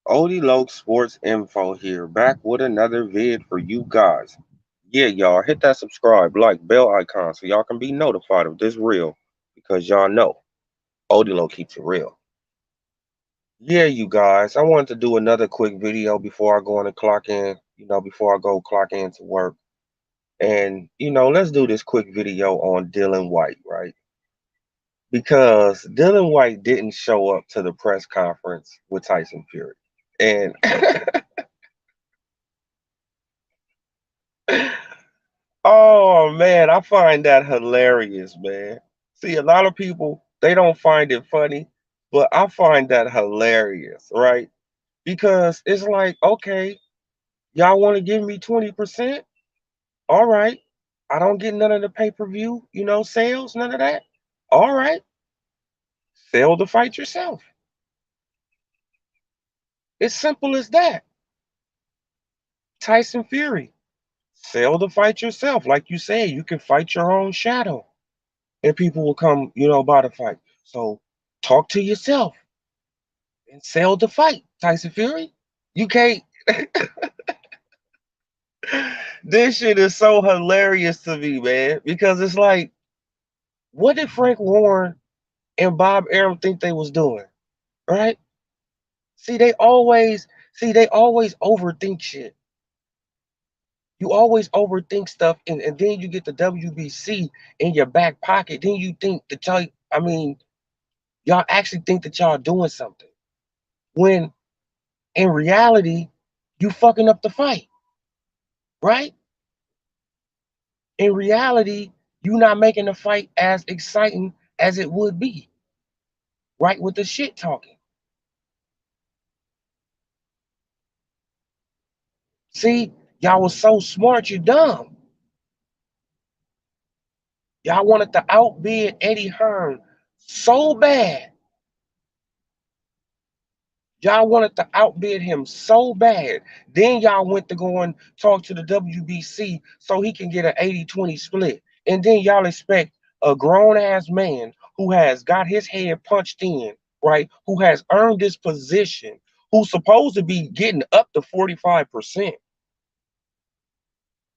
Odeeloccsportsinfo here, back with another vid for you guys. Yeah, y'all, hit that subscribe, like, bell icon so y'all can be notified of this reel because y'all know Odeeloc keeps it real. Yeah, you guys, I wanted to do another quick video before I go on and clock in, before I go clock in to work. And, let's do this quick video on Dylan Whyte, right? Because Dylan Whyte didn't show up to the press conference with Tyson Fury. And oh man, I find that hilarious, man. See, a lot of people they don't find it funny, but I find that hilarious, right? Because it's like, okay, y'all want to give me 20%? All right. I don't get none of the pay-per-view, sales, none of that. All right. Sell the fight yourself. It's simple as that. Tyson Fury. Sell the fight yourself. Like you said, you can fight your own shadow. And people will come, buy the fight. So talk to yourself and sell the fight, Tyson Fury. You can't. This shit is so hilarious to me, man, because it's like, what did Frank Warren and Bob Arum think they was doing, right? See, they always overthink shit. You always overthink stuff, and then you get the WBC in your back pocket. Then you think that y'all actually think that y'all doing something. When in reality, you fucking up the fight, right? In reality, you not making the fight as exciting as it would be, right? With the shit talking. See, y'all was so smart, you dumb. Y'all wanted to outbid Eddie Hearn so bad. Y'all wanted to outbid him so bad. Then y'all went to go and talk to the WBC so he can get an 80-20 split. And then y'all expect a grown ass man who has got his head punched in, right? Who has earned this position, who's supposed to be getting up to 45%.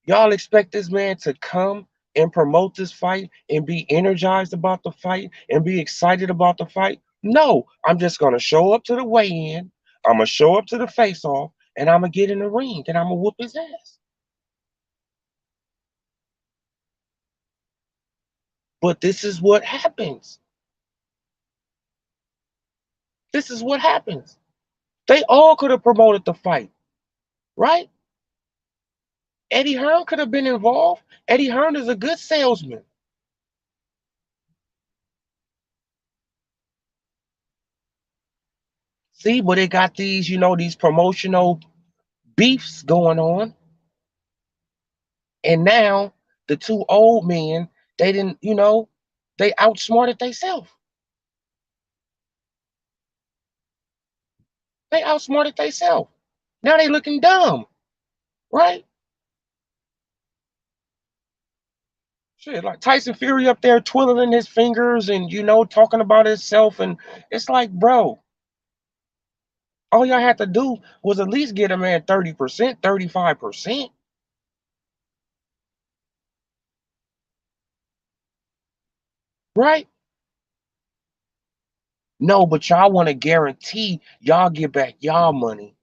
Y'all expect this man to come and promote this fight and be energized about the fight and be excited about the fight? No, I'm just going to show up to the weigh-in. I'm going to show up to the face-off and I'm going to get in the ring and I'm going to whoop his ass. But this is what happens. This is what happens. They all could have promoted the fight, right? Eddie Hearn could have been involved. Eddie Hearn is a good salesman. See, but they got these promotional beefs going on. And now the two old men, they didn't, they outsmarted themselves. They outsmarted themselves. Now they looking dumb, right? Shit, like Tyson Fury up there twiddling his fingers and talking about himself, and it's like, bro, all y'all had to do was at least get a man 30%, 35%, right? No, but y'all want to guarantee y'all get back y'all money.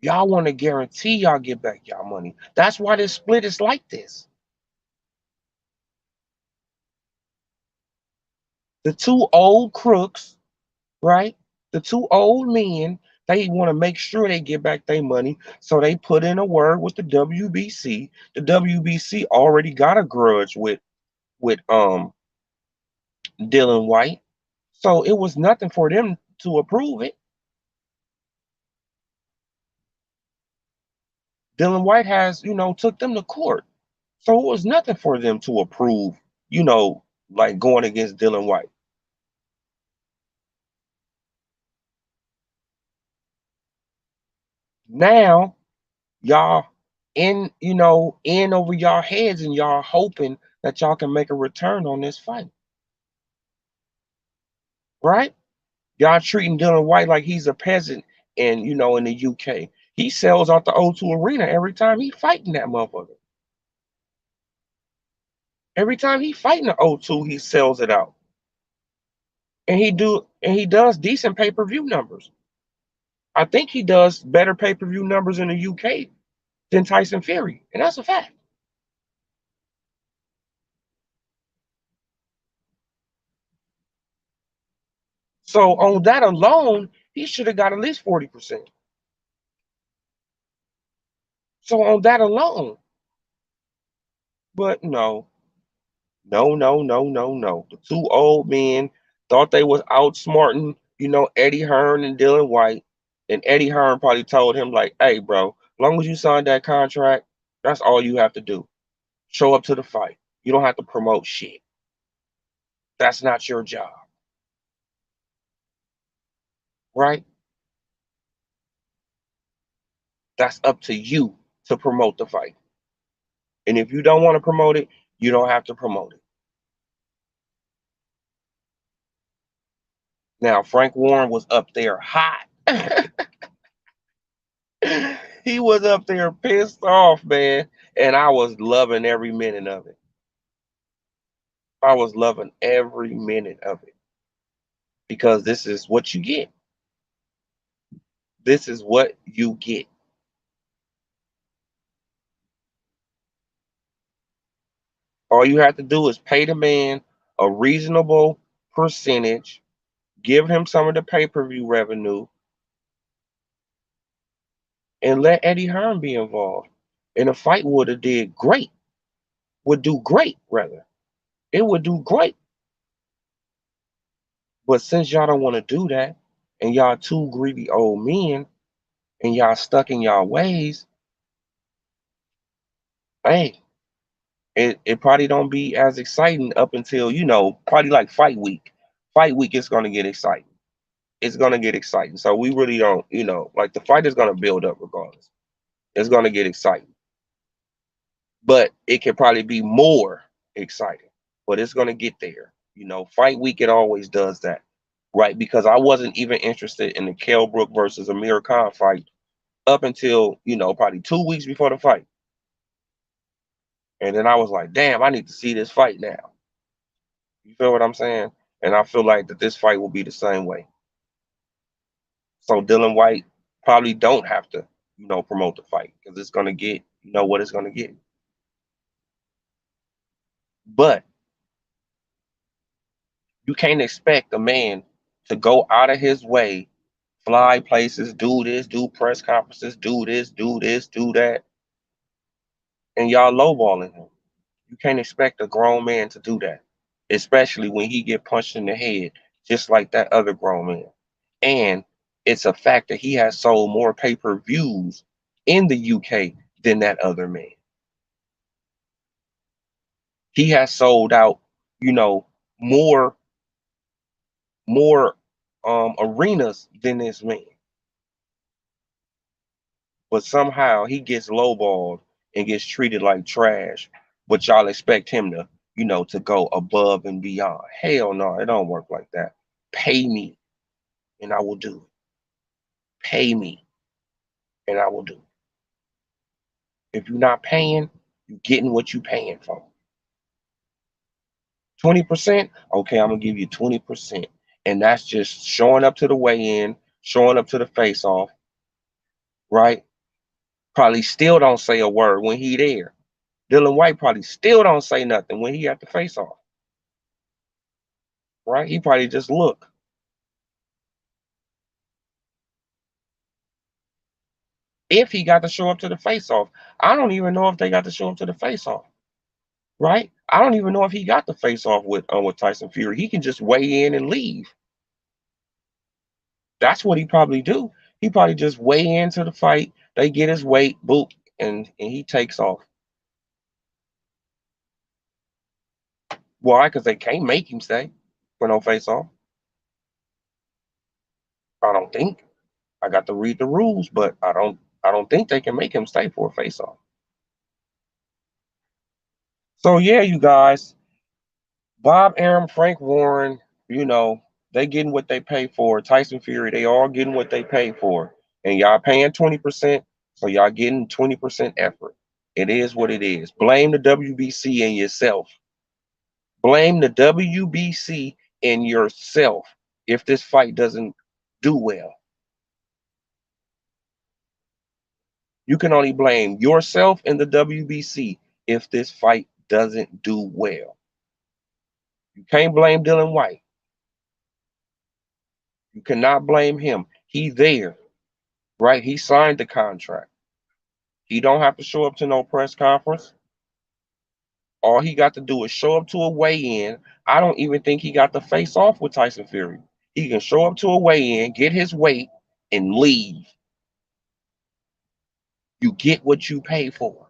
Y'all want to guarantee y'all get back y'all money. That's why this split is like this. The two old crooks, right? The two old men, they want to make sure they get back their money. So they put in a word with the WBC. The WBC already got a grudge with Dylan Whyte. So it was nothing for them to approve it. Dylan Whyte has, took them to court. So it was nothing for them to approve, like going against Dylan Whyte. Now y'all in over y'all heads and y'all hoping that y'all can make a return on this fight. right? Y'all treating Dylan Whyte like he's a peasant, and in the UK, he sells out the O2 Arena every time he fighting that motherfucker. Every time he fighting the O2, he sells it out, and he does decent pay-per-view numbers. I think he does better pay-per-view numbers in the UK than Tyson Fury, and that's a fact. So on that alone, he should have got at least 40%. So on that alone, but no, no, no, no, no, no. The two old men thought they was outsmarting, Eddie Hearn and Dylan Whyte. And Eddie Hearn probably told him, like, hey, bro, as long as you signed that contract, that's all you have to do. Show up to the fight. You don't have to promote shit. That's not your job. Right? That's up to you to promote the fight. And if you don't want to promote it, you don't have to promote it. Now, Frank Warren was up there hot. He was up there pissed off, man. And I was loving every minute of it. I was loving every minute of it. Because this is what you get. This is what you get. All you have to do is pay the man a reasonable percentage, give him some of the pay-per-view revenue, and let Eddie Hearn be involved. And the fight would have did great. Would do great, rather. It would do great. But since y'all don't want to do that, and y'all two greedy old men, and y'all stuck in y'all ways, hey, it probably don't be as exciting up until, probably like fight week. Fight week is gonna get exciting. It's gonna get exciting. So we really don't, like the fight is gonna build up regardless. It's gonna get exciting. But it can probably be more exciting. But it's gonna get there. Fight week it always does that. Right? Because I wasn't even interested in the Kell Brook versus Amir Khan fight up until, probably 2 weeks before the fight. And then I was like, damn, I need to see this fight now. You feel what I'm saying? And I feel like that this fight will be the same way. So Dylan Whyte probably don't have to, promote the fight because it's gonna get, what it's gonna get. But you can't expect a man to go out of his way, fly places, do this, do press conferences, do this, do that, and y'all lowballing him. You can't expect a grown man to do that, especially when he get punched in the head, just like that other grown man. And it's a fact that he has sold more pay-per-views in the UK than that other man. He has sold out, you know, more more arenas than this man. But somehow he gets lowballed and gets treated like trash. But y'all expect him to, to go above and beyond. Hell no, it don't work like that. Pay me and I will do it. Pay me and I will do it. If you're not paying, you're getting what you're paying for. 20%, okay, I'm gonna give you 20%. And that's just showing up to the weigh-in, showing up to the face-off, right? Probably still don't say a word when he there. Dylan Whyte probably still don't say nothing when he at the face-off, right? He probably just look. If he got to show up to the face-off, I don't even know if they got to show him to the face-off, right? I don't even know if he got the face-off with Tyson Fury. He can just weigh in and leave. That's what he probably do. He probably just weigh into the fight. They get his weight, boop, and he takes off. Why? Because they can't make him stay for no face off. I don't think. I got to read the rules, but I don't think they can make him stay for a face off. So yeah, you guys, Bob Arum, Frank Warren, you know, They getting what they pay for. Tyson Fury, they all getting what they pay for. And y'all paying 20%, so y'all getting 20% effort. It is what it is. Blame the WBC and yourself. Blame the WBC and yourself if this fight doesn't do well. You can only blame yourself and the WBC if this fight doesn't do well. You can't blame Dylan Whyte. You cannot blame him. He there, right? He signed the contract. He don't have to show up to no press conference. All he got to do is show up to a weigh-in. I don't even think he got to face off with Tyson Fury. He can show up to a weigh-in, get his weight, and leave. You get what you pay for.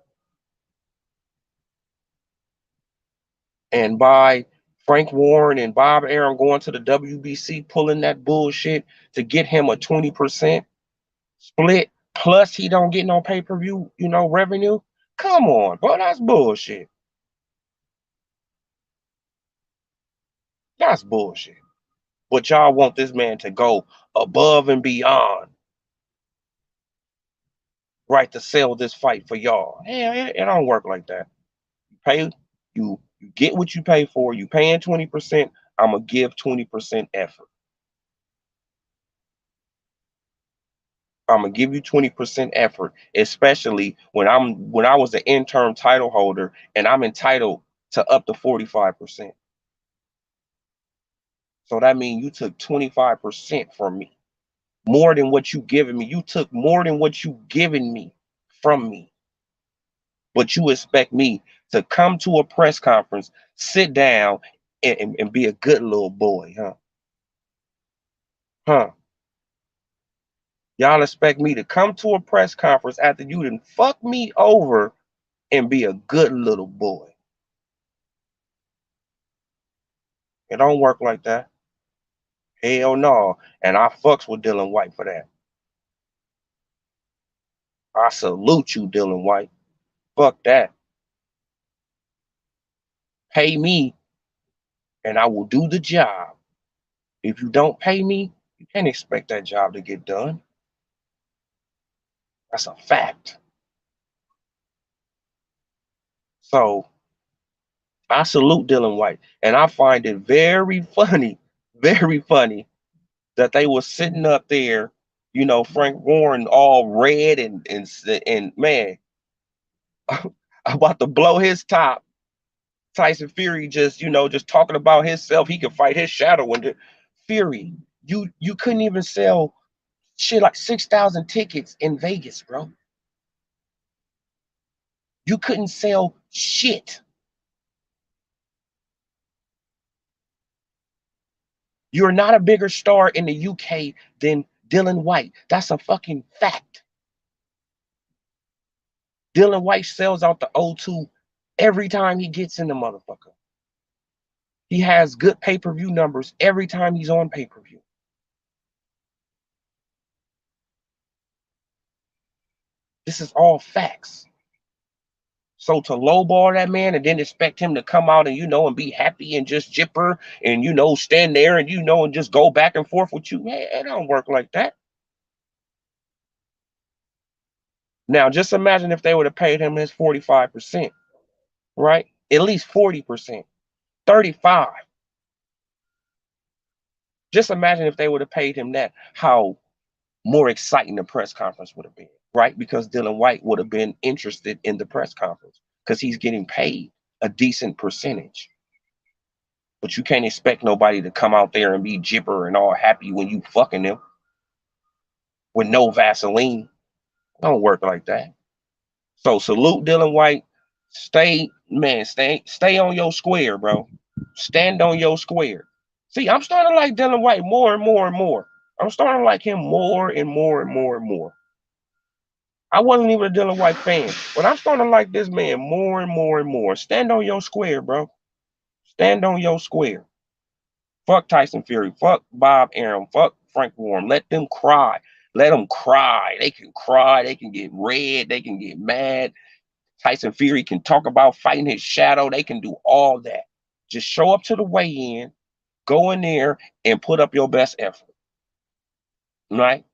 And by Frank Warren and Bob Arum going to the WBC, pulling that bullshit to get him a 20% split, plus he don't get no pay-per-view, revenue. Come on, bro, that's bullshit. That's bullshit. But y'all want this man to go above and beyond, right, to sell this fight for y'all. Yeah, it don't work like that. You get what you pay for. You paying 20%. I'm gonna give 20% effort. I'm gonna give you 20% effort, especially when I was the interim title holder and I'm entitled to up to 45%. So that means you took 25% from me. More than what you giving me. You took more than what you giving me from me. But you expect me to come to a press conference, sit down, and be a good little boy, huh? Huh? Y'all expect me to come to a press conference after you done fuck me over and be a good little boy. It don't work like that. Hell no. And I fucks with Dylan Whyte for that. I salute you, Dylan Whyte. Fuck that. Pay me and I will do the job. If you don't pay me, you can't expect that job to get done. That's a fact. So I salute Dylan Whyte. And I find it very funny that they were sitting up there, Frank Warren all red and man, about to blow his top. Tyson Fury just talking about himself. He could fight his shadow. And Fury, you couldn't even sell shit like 6,000 tickets in Vegas, bro. You couldn't sell shit. You're not a bigger star in the UK than Dylan Whyte. That's a fucking fact. Dylan Whyte sells out the O2 every time he gets in the motherfucker. He has good pay-per-view numbers every time he's on pay-per-view. This is all facts. So to lowball that man and then expect him to come out and be happy and just jipper and stand there and just go back and forth with you, man, it don't work like that. Now just imagine if they would have paid him his 45%, right? At least 40%, 35. Just imagine if they would have paid him that, how more exciting the press conference would have been, right? Because Dylan Whyte would have been interested in the press conference because he's getting paid a decent percentage. But you can't expect nobody to come out there and be jipper and all happy when you fucking them with no Vaseline. It don't work like that. So salute Dylan Whyte. Stay on your square, bro. Stand on your square. See, I'm starting to like Dylan Whyte more and more and more. I'm starting to like him more and more and more and more. I wasn't even a Dylan Whyte fan, but I'm starting to like this man more and more and more. Stand on your square, bro. Stand on your square. Fuck Tyson Fury. Fuck Bob Arum. Fuck Frank Warren. Let them cry. Let them cry. They can cry. They can get red. They can get mad. Tyson Fury can talk about fighting his shadow. They can do all that. Just show up to the weigh-in Go in there and put up your best effort. Right?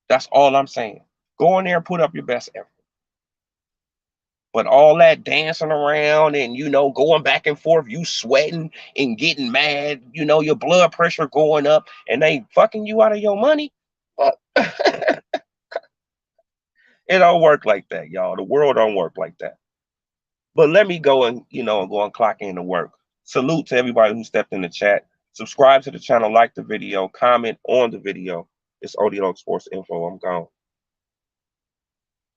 That's all I'm saying. Go in there and put up your best effort. But all that dancing around and, going back and forth, you sweating and getting mad, your blood pressure going up and they fucking you out of your money. Well, it don't work like that, y'all. The world don't work like that. But let me go and, go and clock in to work. Salute to everybody who stepped in the chat. Subscribe to the channel, like the video, comment on the video. It's Odeeloccsportsinfo. I'm gone.